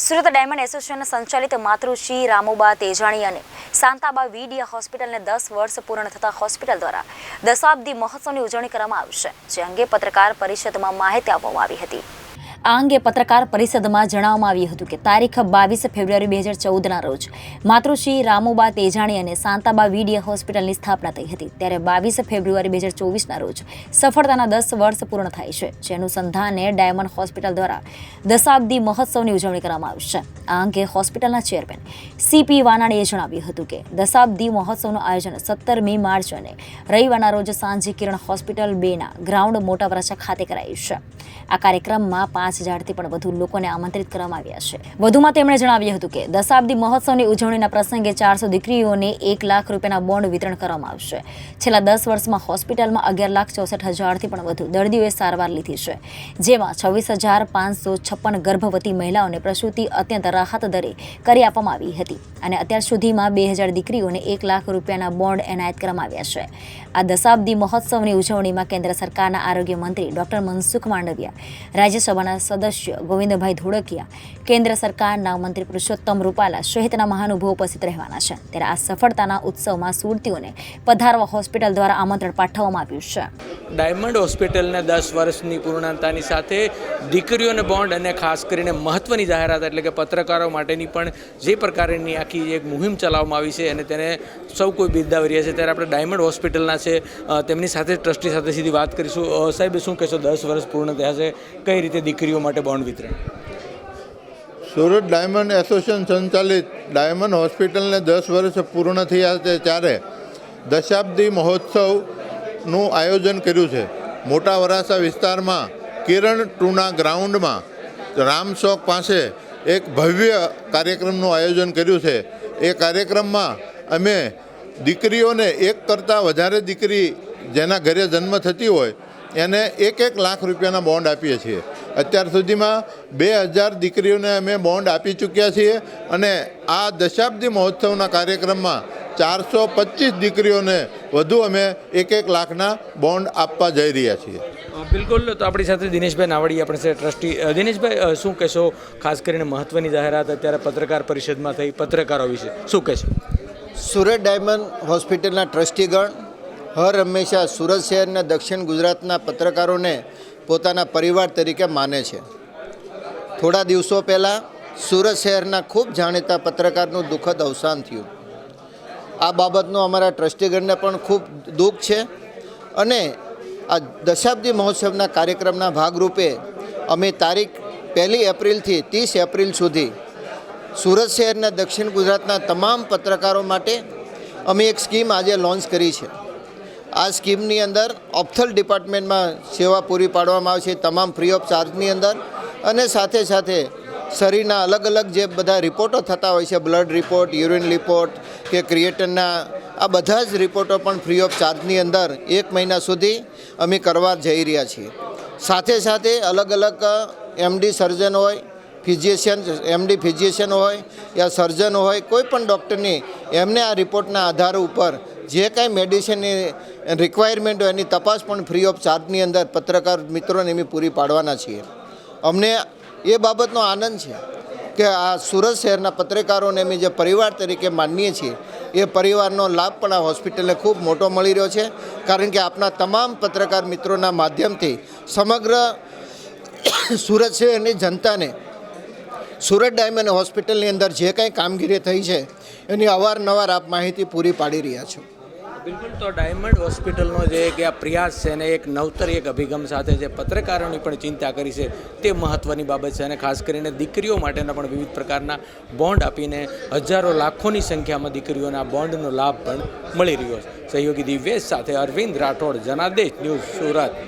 Surat diamond association સંચાલિત માતૃશ્રી રામુબા તેજાણી અને શાંતાબા વીડિયા હોસ્પિટલને 10 વર્ષ પૂર્ણ થતા હોસ્પિટલ દ્વારા દશાબ્દી મહોત્સવની ઉજવણી કરવામાં આવશે, જે અંગે પત્રકાર પરિષદમાં માહિતી આપવામાં આવી હતી। આ અંગે પત્રકાર પરિષદમાં જણાવવામાં આવ્યું હતું કે તારીખ 22 ફેબ્રુઆરી 2014ના રોજ માતૃશ્રી રામુબા તેજાણી અને શાંતાબા વીડિયા હોસ્પિટલની સ્થાપના થઈ હતી। ત્યારે 22 ફેબ્રુઆરી 2024ના રોજ સફળતાના 10 વર્ષ પૂર્ણ થાય છે, જે અનુસંધાને ડાયમંડ હોસ્પિટલ દ્વારા દશાબ્દી મહોત્સવની ઉજવણી કરવામાં આવશે। આ અંગે હોસ્પિટલના ચેરમેન CP વાનાણીએ જણાવ્યું હતું કે દશાબ્દી મહોત્સવનું આયોજન 17મી માર્ચ અને રવિવારના રોજ સાંજે કિરણ હોસ્પિટલ 2ના ગ્રાઉન્ડ મોટા વરાછા ખાતે કરાયું છે। આ કાર્યક્રમમાં 5000થી પણ વધુ લોકોને આમંત્રિત કરવામાં આવ્યા છે। વધુમાં તેમણે જણાવ્યું હતું કે દશાબ્દી મહોત્સવની ઉજવણીના પ્રસંગે 400 દીકરીઓને 1 લાખ રૂપિયાના બોન્ડ વિતરણ કરવામાં આવશે। છેલ્લા 10 વર્ષમાં હોસ્પિટલમાં 11,64,000થી પણ વધુ દર્દીઓએ સારવાર લીધી છે, જેમાં 26,556 ગર્ભવતી મહિલાઓને પ્રસૂતિ અત્યંત રાહત દરે કરી આપવામાં આવી હતી અને અત્યાર સુધીમાં 2000 દીકરીઓને 1 લાખ રૂપિયાના બોન્ડ એનાયત કરવામાં આવ્યા છે। આ દશાબ્દી મહોત્સવની ઉજવણીમાં કેન્દ્ર સરકારના આરોગ્ય મંત્રી ડોક્ટર મનસુખ માંડવિયા, રાજ્યસભાના સદસ્ય ગોવિંદભાઈ ધોળકિયા, કેન્દ્ર સરકારના મંત્રી પુરુષોત્તમ રૂપાલા સહિતના મહાનુભાવો ઉપસ્થિત રહેવાના છે। ત્યારે આ સફળતાના ઉત્સવમાં સુરતીઓને પધારવા હોસ્પિટલ દ્વારા આમંત્રણ પાઠવવામાં આવ્યું છે। ડાયમંડ હોસ્પિટલને 10 વર્ષની પૂર્ણતાની સાથે દીકરીઓને બોન્ડ અને ખાસ કરીને મહત્ત્વની જાહેરાત એટલે કે પત્રકારો માટેની પણ જે પ્રકારની આખી એક મુહિમ ચલાવવામાં આવી છે અને તેને સૌ કોઈ બિરદાવી રહ્યા છે। ત્યારે આપણે ડાયમંડ હોસ્પિટલના છે તેમની સાથે ટ્રસ્ટી સાથે સીધી વાત કરીશું। સાહેબ, શું કહેશો, 10 વર્ષ પૂર્ણ થયા છે, કઈ રીતે દીકરીઓ માટે બોન્ડ વિતરણ? સુરત ડાયમંડ એસોસિએશન સંચાલિત ડાયમંડ હોસ્પિટલને 10 વર્ષ પૂર્ણ થયા છે, ત્યારે દશાબ્દી મહોત્સવનું આયોજન કર્યું છે। મોટા વરાછા વિસ્તારમાં કિરણ 2ના ગ્રાઉન્ડમાં રામચોક પાસે એક ભવ્ય કાર્યક્રમનું આયોજન કર્યું છે। એ કાર્યક્રમમાં અમે દીકરીઓને એક કરતાં વધારે દીકરી જેના ઘરે જન્મ થતી હોય એને 1 લાખ રૂપિયાના બોન્ડ આપીએ છીએ। અત્યાર સુધીમાં 2000 દીકરીઓને અમે બોન્ડ આપી ચૂક્યા છીએ અને આ દશાબ્દી મહોત્સવના કાર્યક્રમમાં 425 દીકરીઓને વધુ અમે 1 લાખના બોન્ડ આપવા જઈ રહ્યા છીએ। બિલકુલ, તો આપણી સાથે દિનેશભાઈ નાવડી આપણે છે ટ્રસ્ટી। દિનેશભાઈ, શું કહેશો, ખાસ કરીને મહત્ત્વની જાહેરાત અત્યારે પત્રકાર પરિષદમાં થઈ, પત્રકારો વિશે શું કહેશો? સુરત ડાયમંડ હોસ્પિટલના ટ્રસ્ટીગણ હર હંમેશા સુરત શહેરના દક્ષિણ ગુજરાતના પત્રકારોને પોતાના પરિવાર તરીકે માને છે। થોડા દિવસો પહેલાં સુરત શહેરના ખૂબ જાણીતા પત્રકારનું દુઃખદ અવસાન થયું। આ બાબતનું અમારા ટ્રસ્ટીગણને પણ ખૂબ દુઃખ છે અને આ દશાબ્દી મહોત્સવના કાર્યક્રમના ભાગરૂપે અમે તારીખ 1 એપ્રિલથી 30 એપ્રિલ સુધી સુરત શહેરના દક્ષિણ ગુજરાતના તમામ પત્રકારો માટે અમે એક સ્કીમ આજે લોન્ચ કરી છે। આ સ્કીમની અંદર ઓપ્થલ ડિપાર્ટમેન્ટમાં સેવા પૂરી પાડવામાં આવશે, તમામ ફ્રી ઓફ ચાર્જની અંદર, અને સાથે સાથે શરીરના અલગ અલગ જે બધા રિપોર્ટો થતા હોય છે, બ્લડ રિપોર્ટ, યુરિન રિપોર્ટ કે ક્રિએટરના, આ બધા જ રિપોર્ટો પણ ફ્રી ઓફ ચાર્જની અંદર 1 મહિના સુધી અમે કરવા જઈ રહ્યા છીએ। સાથે સાથે અલગ અલગ MD સર્જન હોય, ફિઝિશિયન MD ફિઝિશિયન હોય યા સર્જન હોય, કોઈ પણ ડૉક્ટરની એમને આ રિપોર્ટના આધાર ઉપર જે કાંઈ મેડિસિનની રિક્વાયરમેન્ટ હોય એની તપાસ પણ ફ્રી ઓફ ચાર્જની અંદર પત્રકાર મિત્રોને અમે પૂરી પાડવાના છીએ। અમને એ બાબતનો આનંદ છે કે આ સુરત શહેરના પત્રકારોને અમે જે પરિવાર તરીકે માનીએ છીએ એ પરિવારનો લાભ પણ આ હોસ્પિટલને ખૂબ મોટો મળી રહ્યો છે, કારણ કે આપના તમામ પત્રકાર મિત્રોના માધ્યમથી સમગ્ર સુરત શહેરની જનતાને સુરત ડાયમંડ હોસ્પિટલની અંદર જે કંઈ કામગીરી થઈ છે એની અવારનવાર આપ માહિતી પૂરી પાડી રહ્યા છો। બિલકુલ, તો ડાયમંડ હોસ્પિટલનો જે કે આ પ્રયાસ છે અને એક નવતર એક અભિગમ સાથે જે પત્રકારોની પણ ચિંતા કરી છે તે મહત્ત્વની બાબત છે અને ખાસ કરીને દીકરીઓ માટેના પણ વિવિધ પ્રકારના બોન્ડ આપીને હજારો લાખોની સંખ્યામાં દીકરીઓના બોન્ડનો લાભ પણ મળી રહ્યો છે। સહયોગી દિવ્યેશ સાથે અરવિંદ રાઠોડ, જનાદેશ ન્યૂઝ, સુરત।